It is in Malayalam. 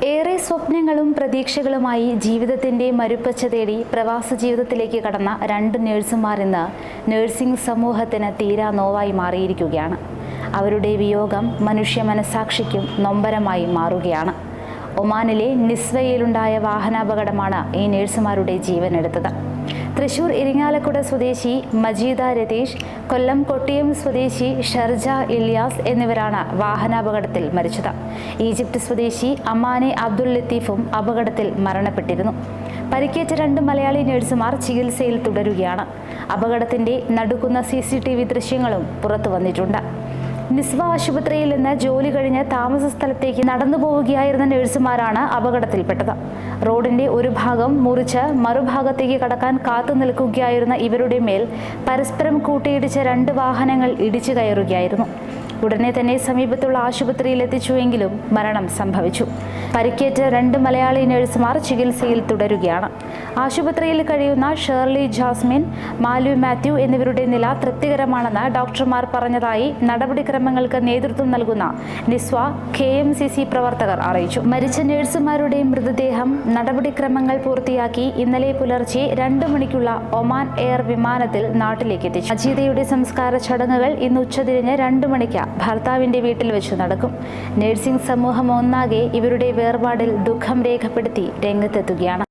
ഏറെ സ്വപ്നങ്ങളും പ്രതീക്ഷകളുമായി ജീവിതത്തിൻ്റെ മരുപ്പച്ച തേടി പ്രവാസ ജീവിതത്തിലേക്ക് കടന്ന രണ്ട് നഴ്സുമാർ ഇന്ന് നഴ്സിംഗ് സമൂഹത്തിന് തീരാ നോവായി മാറിയിരിക്കുകയാണ്. അവരുടെ വിയോഗം മനുഷ്യ മനസാക്ഷിക്കും നൊമ്പരമായി മാറുകയാണ്. ഒമാനിലെ നിസ്വയിലുണ്ടായ വാഹനാപകടമാണ് ഈ നഴ്സുമാരുടെ ജീവനെടുത്തത്. തൃശൂർ ഇരിങ്ങാലക്കുട സ്വദേശി മജീദ രതീഷ്, കൊല്ലം കൊട്ടിയം സ്വദേശി ഷർജ ഇല്യാസ് എന്നിവരാണ് വാഹനാപകടത്തിൽ മരിച്ചത്. ഈജിപ്ത് സ്വദേശി അമാനെ അബ്ദുൽ ലത്തീഫും അപകടത്തിൽ മരണപ്പെട്ടിരുന്നു. പരിക്കേറ്റ രണ്ട് മലയാളി നഴ്സുമാർ ചികിത്സയിൽ തുടരുകയാണ്. അപകടത്തിന്റെ നടുക്കുന്ന CCTV ദൃശ്യങ്ങളും പുറത്തു വന്നിട്ടുണ്ട്. നിസ്വ ആശുപത്രിയിൽ നിന്ന് ജോലി കഴിഞ്ഞ് താമസ സ്ഥലത്തേക്ക് നടന്നു പോവുകയായിരുന്ന നഴ്സുമാരാണ് അപകടത്തിൽപ്പെട്ടത്. റോഡിന്റെ ഒരു ഭാഗം മുറിച്ച് മറുഭാഗത്തേക്ക് കടക്കാൻ കാത്തു നിൽക്കുകയായിരുന്ന ഇവരുടെ മേൽ പരസ്പരം കൂട്ടിയിടിച്ച രണ്ട് വാഹനങ്ങൾ ഇടിച്ചു കയറുകയായിരുന്നു. ഉടനെ തന്നെ സമീപത്തുള്ള ആശുപത്രിയിൽ എത്തിച്ചുവെങ്കിലും മരണം സംഭവിച്ചു. പരിക്കേറ്റ രണ്ട് മലയാളി നഴ്സുമാർ ചികിത്സയിൽ തുടരുകയാണ്. ആശുപത്രിയിൽ കഴിയുന്ന ഷേർലി ജാസ്മിൻ, മാലു മാത്യു എന്നിവരുടെ നില തൃപ്തികരമാണെന്ന് ഡോക്ടർമാർ പറഞ്ഞതായി നടപടിക്രമങ്ങൾക്ക് നേതൃത്വം നൽകുന്ന നിസ്വ KMCC പ്രവർത്തകർ അറിയിച്ചു. മരിച്ച നഴ്സുമാരുടെ മൃതദേഹം നടപടിക്രമങ്ങൾ പൂർത്തിയാക്കി ഇന്നലെ പുലർച്ചെ 2 മണിക്കുള്ള ഒമാൻ എയർ വിമാനത്തിൽ നാട്ടിലേക്ക് എത്തിച്ചു. മജീദയുടെ സംസ്കാര ചടങ്ങുകൾ ഇന്ന് ഉച്ചതിരിഞ്ഞ് 2 മണിക്ക് ഭർത്താവിന്റെ വീട്ടിൽ വെച്ച് നടക്കും. നഴ്സിംഗ് സമൂഹം ഒന്നാകെ ഇവരുടെ വേർപാടിൽ ദുഃഖം രേഖപ്പെടുത്തി രംഗത്തെത്തുകയാണ്.